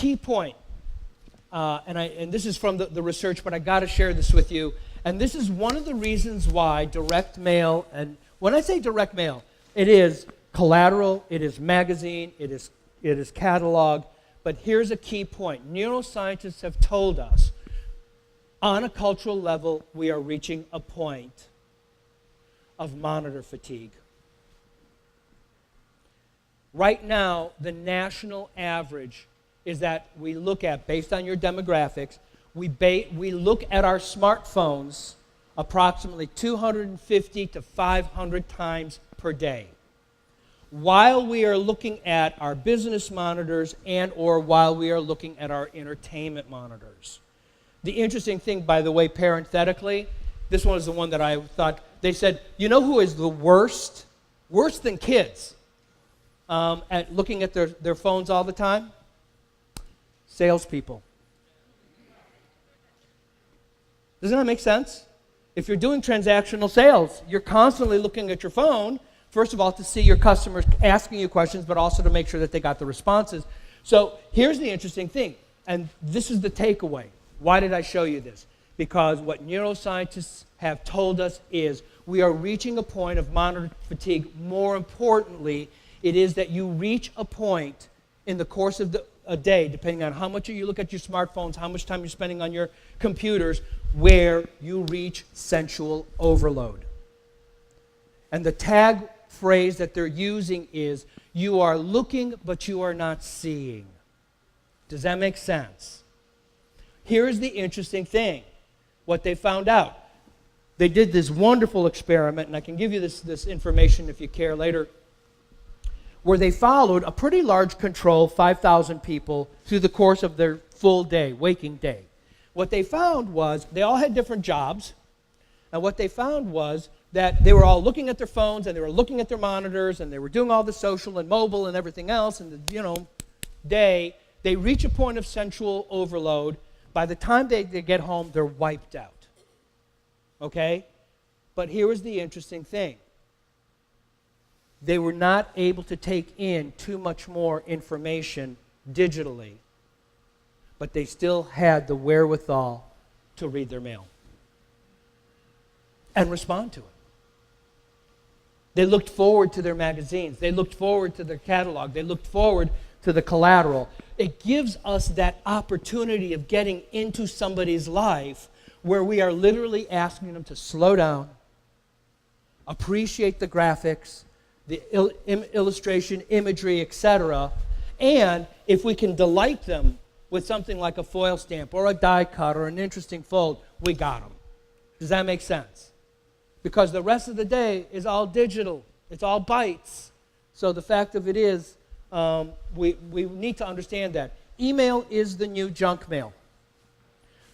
key point, and this is from the research, but I got to share this with you. And this is one of the reasons why direct mail, and when I say direct mail, it is collateral, it is magazine, it is catalog. But here's a key point. Neuroscientists have told us, on a cultural level, we are reaching a point of monitor fatigue. Right now, the national average is that we look at, based on your demographics, we look at our smartphones approximately 250 to 500 times per day, while we are looking at our business monitors and or while we are looking at our entertainment monitors. The interesting thing, by the way, parenthetically, this one is the one that I thought, they said, you know who is the worst than kids at looking at their phones all the time? Salespeople. Doesn't that make sense? If you're doing transactional sales, you're constantly looking at your phone, first of all, to see your customers asking you questions, but also to make sure that they got the responses. So here's the interesting thing, and this is the takeaway. Why did I show you this? Because what neuroscientists have told us is we are reaching a point of monitor fatigue. More importantly, it is that you reach a point in the course of a day, depending on how much you look at your smartphones, how much time you're spending on your computers, where you reach sensual overload. And the tag phrase that they're using is, you are looking, but you are not seeing. Does that make sense? Here's the interesting thing, what they found out. They did this wonderful experiment, and I can give you this information if you care later, where they followed a pretty large control, 5,000 people, through the course of their full day, waking day. What they found was they all had different jobs, and what they found was that they were all looking at their phones, and they were looking at their monitors, and they were doing all the social and mobile and everything else, and they reach a point of sensual overload. By the time they get home, they're wiped out. Okay? But here was the interesting thing. They were not able to take in too much more information digitally, but they still had the wherewithal to read their mail and respond to it. They looked forward to their magazines. They looked forward to their catalog. They looked forward to the collateral. It gives us that opportunity of getting into somebody's life where we are literally asking them to slow down, appreciate the graphics, the illustration, imagery, etc. And if we can delight them with something like a foil stamp or a die cut or an interesting fold, we got them. Does that make sense? Because the rest of the day is all digital. It's all bytes. So the fact of it is, we need to understand that. Email is the new junk mail.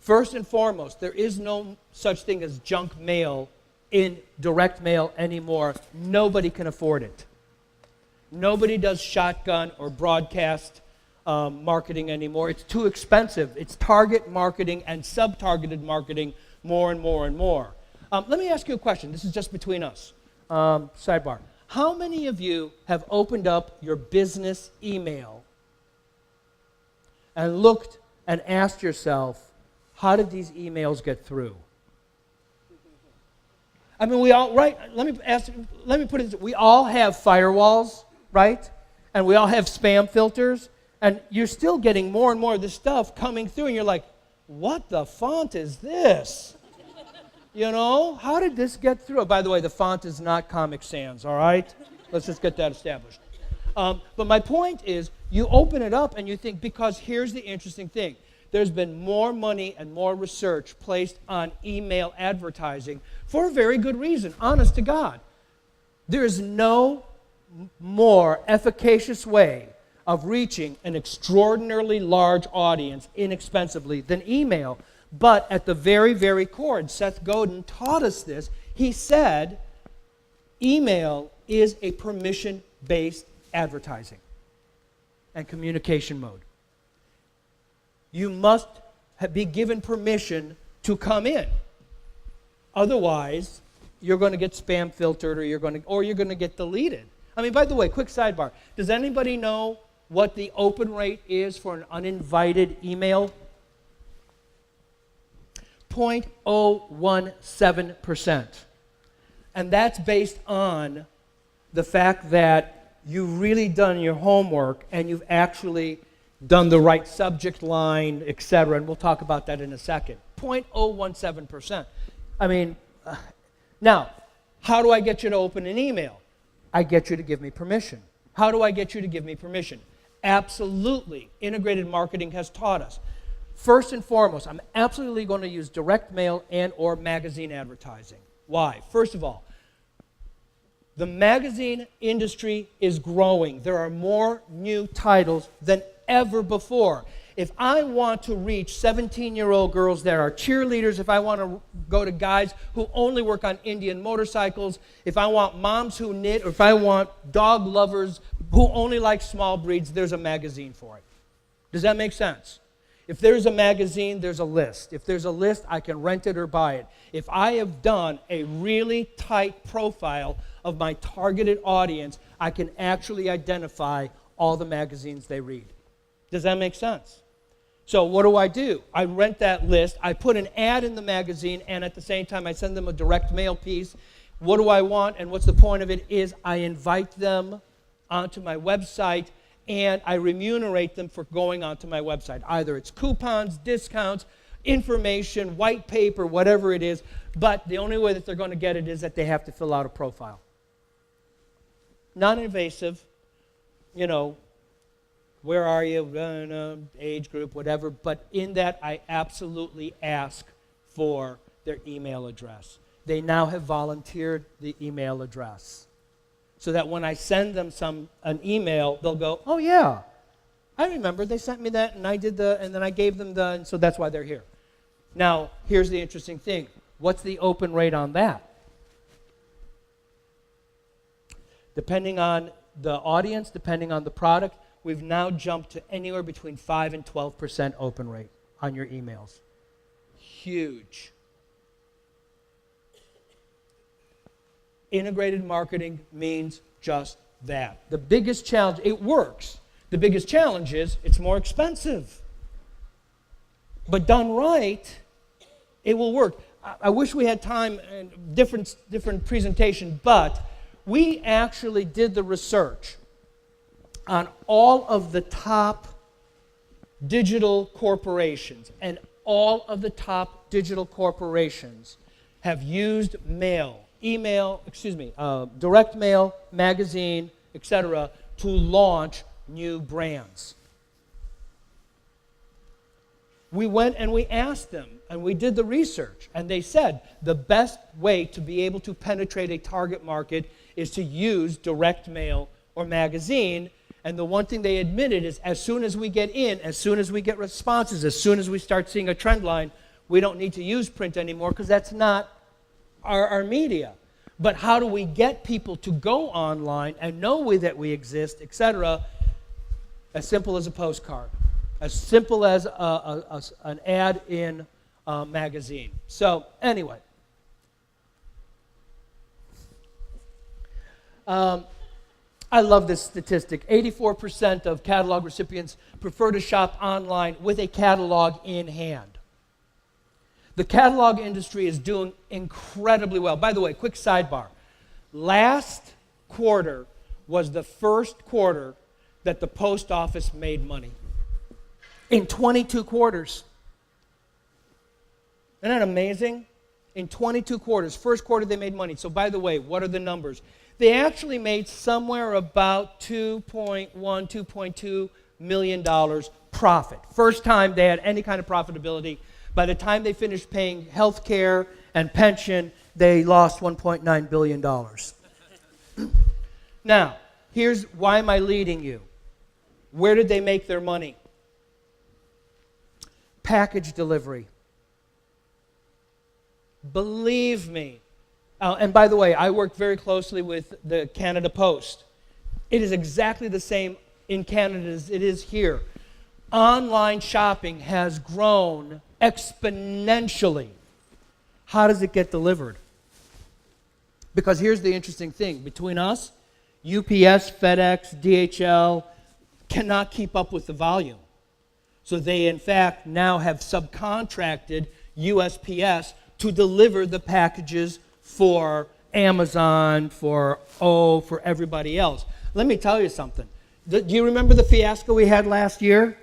First and foremost, there is no such thing as junk mail in direct mail anymore. Nobody can afford it. Nobody does shotgun or broadcast marketing anymore. It's too expensive. It's target marketing and sub-targeted marketing more and more and more. Let me ask you a question. This is just between us. Sidebar. How many of you have opened up your business email and looked and asked yourself, how did these emails get through? I mean, we all, right? Let me put it this way. We all have firewalls, right? And we all have spam filters. And you're still getting more and more of this stuff coming through. And you're like, what the font is this? You know, how did this get through? By the way, the font is not Comic Sans, all right? Let's just get that established. But my point is, you open it up and you think, because here's the interesting thing. There's been more money and more research placed on email advertising for a very good reason, honest to God. There is no more efficacious way of reaching an extraordinarily large audience inexpensively than email. But at the very, very core, and Seth Godin taught us this, he said, email is a permission-based advertising and communication mode. You must be given permission to come in. Otherwise, you're going to get spam filtered or you're going to get deleted. I mean, by the way, quick sidebar. Does anybody know what the open rate is for an uninvited email? 0.017%. And that's based on the fact that you've really done your homework and you've actually done the right subject line, etc. And we'll talk about that in a second. 0.017%. I mean, now, how do I get you to open an email? I get you to give me permission. How do I get you to give me permission? Absolutely. Integrated marketing has taught us. First and foremost, I'm absolutely going to use direct mail and or magazine advertising. Why? First of all, the magazine industry is growing. There are more new titles than ever before. If I want to reach 17-year-old girls that are cheerleaders, if I want to go to guys who only work on Indian motorcycles, if I want moms who knit, or if I want dog lovers who only like small breeds, there's a magazine for it. Does that make sense? If there's a magazine, there's a list. If there's a list, I can rent it or buy it. If I have done a really tight profile of my targeted audience, I can actually identify all the magazines they read. Does that make sense? So what do? I rent that list, I put an ad in the magazine, and at the same time I send them a direct mail piece. What do I want, and what's the point of it is I invite them onto my website, and I remunerate them for going onto my website. Either it's coupons, discounts, information, white paper, whatever it is, but the only way that they're going to get it is that they have to fill out a profile. Non-invasive, you know, where are you, age group, whatever, but in that I absolutely ask for their email address. They now have volunteered the email address, so that when I send them an email, they'll go, oh yeah, I remember they sent me that, and I did and then I gave them and so that's why they're here. Now, here's the interesting thing. What's the open rate on that? Depending on the audience, depending on the product, we've now jumped to anywhere between 5 and 12% open rate on your emails. Huge. Integrated marketing means just that. The biggest challenge, it works. The biggest challenge is it's more expensive. But done right, it will work. I wish we had time and different presentation, but we actually did the research on all of the top digital corporations, and all of the top digital corporations have used direct mail, magazine, etc., to launch new brands. We went and we asked them, and we did the research, and they said the best way to be able to penetrate a target market is to use direct mail or magazine. And the one thing they admitted is as soon as we get in, as soon as we get responses, as soon as we start seeing a trend line, we don't need to use print anymore because that's not our media. But how do we get people to go online and know that we exist, etc.? As simple as a postcard, as simple as an ad in a magazine. So anyway, I love this statistic. 84% of catalog recipients prefer to shop online with a catalog in hand. The catalog industry is doing incredibly well. By the way, quick sidebar. Last quarter was the first quarter that the post office made money. In 22 quarters. Isn't that amazing? In 22 quarters. First quarter they made money. So by the way, what are the numbers? They actually made somewhere about $2.2 million profit. First time they had any kind of profitability. By the time they finished paying health care and pension, they lost $1.9 billion. Now, here's why am I leading you. Where did they make their money? Package delivery. Believe me. And by the way, I work very closely with the Canada Post. It is exactly the same in Canada as it is here. Online shopping has grown exponentially. How does it get delivered? Because here's the interesting thing. Between us, UPS, FedEx, DHL, cannot keep up with the volume. So they, in fact, now have subcontracted USPS to deliver the packages for Amazon, for everybody else. Let me tell you something. Do you remember the fiasco we had last year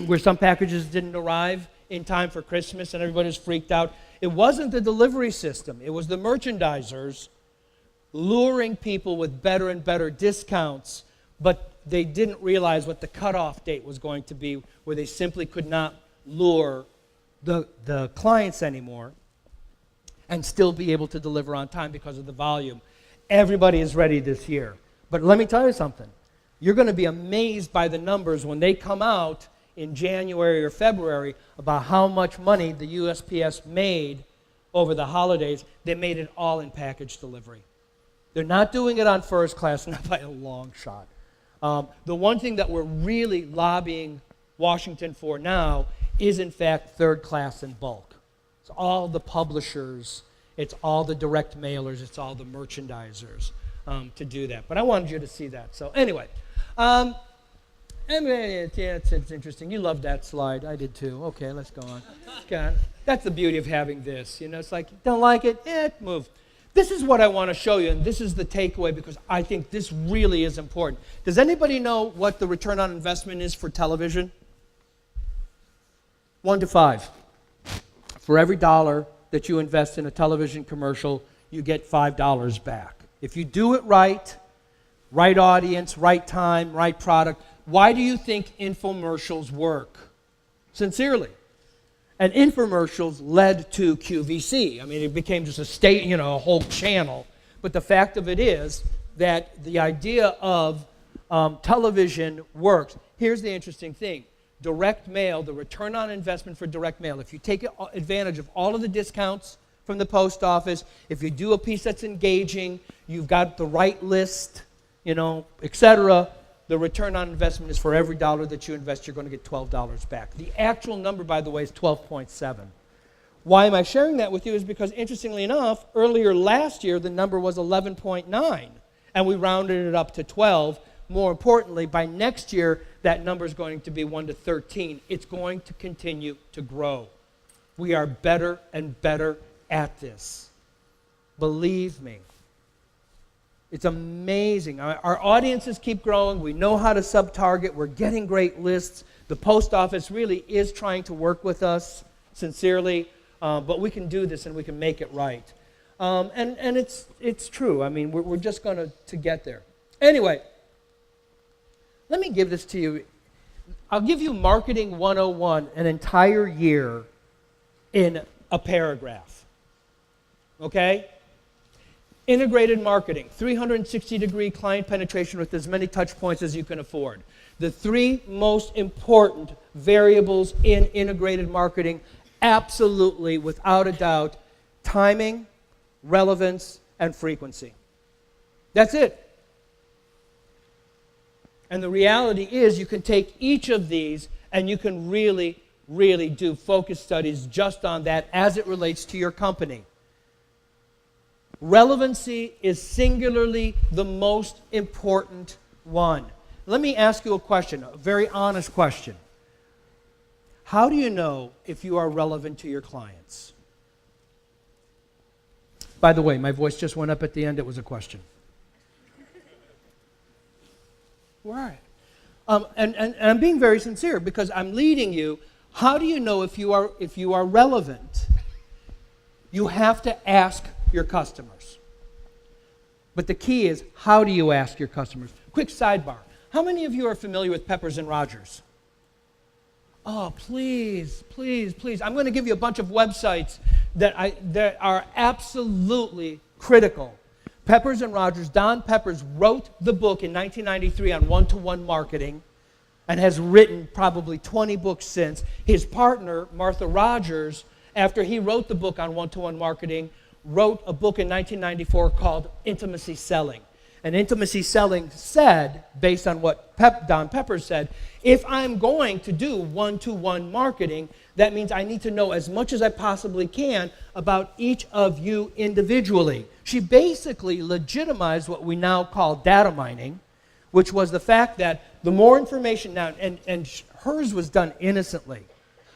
where some packages didn't arrive in time for Christmas and everybody was freaked out? It wasn't the delivery system. It was the merchandisers luring people with better and better discounts, but they didn't realize what the cutoff date was going to be, where they simply could not lure the clients anymore and still be able to deliver on time because of the volume. Everybody is ready this year. But let me tell you something. You're going to be amazed by the numbers when they come out in January or February about how much money the USPS made over the holidays. They made it all in package delivery. They're not doing it on first class, not by a long shot. The one thing that we're really lobbying Washington for now is, in fact, third class in bulk. It's all the publishers, it's all the direct mailers, it's all the merchandisers to do that. But I wanted you to see that. So anyway, it's interesting. You loved that slide. I did too. Okay, let's go on. That's the beauty of having this. You know, it's like, don't like it? Move. This is what I want to show you, and this is the takeaway because I think this really is important. Does anybody know what the return on investment is for television? 1 to 5. For every dollar that you invest in a television commercial, you get $5 back. If you do it right audience, right time, right product, why do you think infomercials work? Sincerely. And infomercials led to QVC. I mean, it became just a whole channel. But the fact of it is that the idea of television works. Here's the interesting thing. Direct mail, the return on investment for direct mail, if you take advantage of all of the discounts from the post office, if you do a piece that's engaging, you've got the right list, etc., the return on investment is for every dollar that you invest, you're going to get $12 back. The actual number, by the way, is 12.7. Why am I sharing that with you is because, interestingly enough, earlier last year, the number was 11.9, and we rounded it up to 12. More importantly, by next year, that number is going to be 1 to 13. It's going to continue to grow. We are better and better at this. Believe me. It's amazing. Our audiences keep growing. We know how to sub-target. We're getting great lists. The post office really is trying to work with us sincerely, but we can do this and we can make it right. And it's true. I mean, we're just going to get there. Anyway, let me give this to you. I'll give you Marketing 101 an entire year in a paragraph. Okay? Integrated marketing, 360-degree client penetration with as many touch points as you can afford. The 3 most important variables in integrated marketing, absolutely, without a doubt, timing, relevance, and frequency. That's it. And the reality is you can take each of these and you can really, really do focus studies just on that as it relates to your company. Relevancy is singularly the most important one. Let me ask you a question, a very honest question. How do you know if you are relevant to your clients? By the way, my voice just went up at the end. It was a question. Right. And I'm being very sincere because I'm leading you. How do you know if you are relevant? You have to ask your customers. But the key is, how do you ask your customers? Quick sidebar. How many of you are familiar with Peppers & Rogers? Oh, please, please, please. I'm going to give you a bunch of websites that are absolutely critical. Peppers & Rogers, Don Peppers wrote the book in 1993 on one-to-one marketing and has written probably 20 books since. His partner, Martha Rogers, after he wrote the book on one-to-one marketing, wrote a book in 1994 called Intimacy Selling. And Intimacy Selling said, based on what Don Peppers said, if I'm going to do one-to-one marketing, that means I need to know as much as I possibly can about each of you individually. She basically legitimized what we now call data mining, which was the fact that the more information now, and hers was done innocently.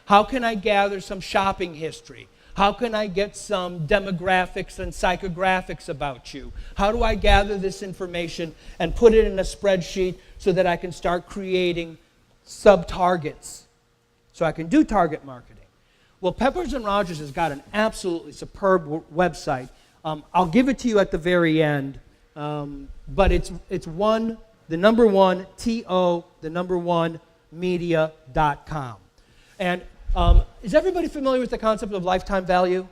How can I gather some shopping history? How can I get some demographics and psychographics about you? How do I gather this information and put it in a spreadsheet so that I can start creating sub-targets so I can do target marketing? Well, Peppers & Rogers has got an absolutely superb website. I'll give it to you at the very end, but it's one, the number one, T-O, the number one, media.com. And is everybody familiar with the concept of lifetime value?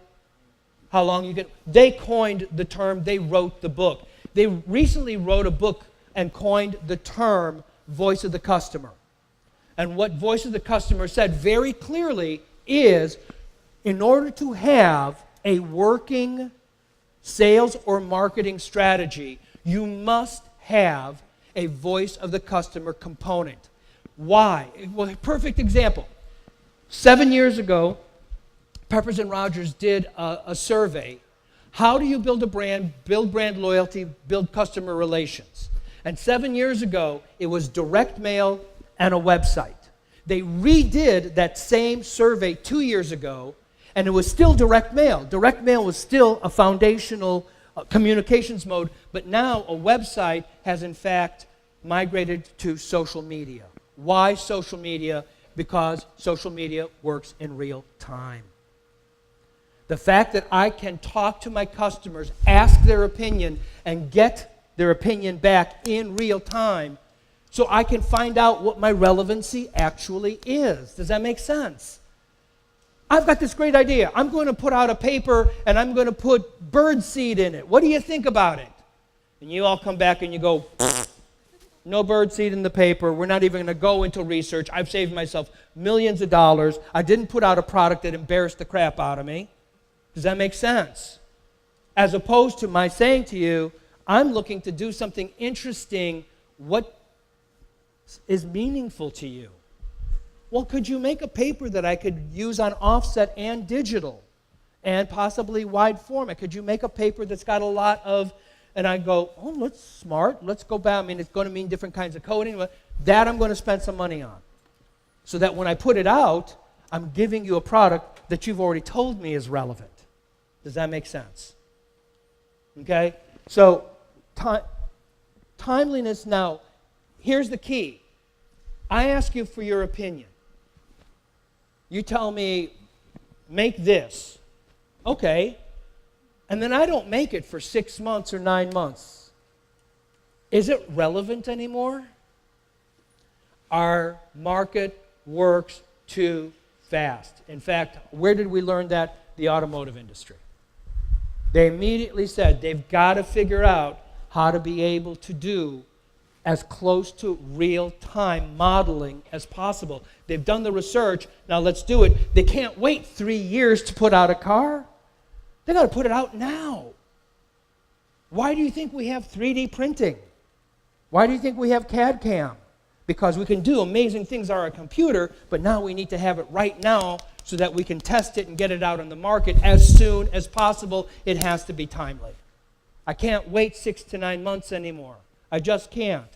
How long you get? They coined the term, they wrote the book. They recently wrote a book and coined the term voice of the customer. And what voice of the customer said very clearly is, in order to have a working sales or marketing strategy, you must have a voice of the customer component. Why? Well, perfect example. 7 years ago, Peppers & Rogers did a survey. How do you build a brand, build brand loyalty, build customer relations? And 7 years ago, it was direct mail and a website. They redid that same survey 2 years ago, and it was still direct mail. Direct mail was still a foundational communications mode, but now a website has in fact migrated to social media. Why social media? Because social media works in real time. The fact that I can talk to my customers, ask their opinion, and get their opinion back in real time, so I can find out what my relevancy actually is. Does that make sense? I've got this great idea. I'm going to put out a paper and I'm going to put bird seed in it. What do you think about it? And you all come back and you go, no bird seed in the paper. We're not even going to go into research. I've saved myself millions of dollars. I didn't put out a product that embarrassed the crap out of me. Does that make sense? As opposed to my saying to you, I'm looking to do something interesting. What is meaningful to you? Well, could you make a paper that I could use on offset and digital and possibly wide format? Could you make a paper that's got a lot of, and I go, oh, that's smart. Let's go back. I mean, it's going to mean different kinds of coding. That I'm going to spend some money on. So that when I put it out, I'm giving you a product that you've already told me is relevant. Does that make sense? Okay? So, timeliness now, here's the key. I ask you for your opinion. You tell me, make this. Okay. And then I don't make it for 6 months or 9 months. Is it relevant anymore? Our market works too fast. In fact, where did we learn that? The automotive industry. They immediately said they've got to figure out how to be able to do as close to real-time modeling as possible. They've done the research. Now let's do it. They can't wait 3 years to put out a car. They've got to put it out now. Why do you think we have 3D printing? Why do you think we have CAD/CAM? Because we can do amazing things on our computer, but now we need to have it right now so that we can test it and get it out on the market as soon as possible. It has to be timely. I can't wait 6 to 9 months anymore. I just can't.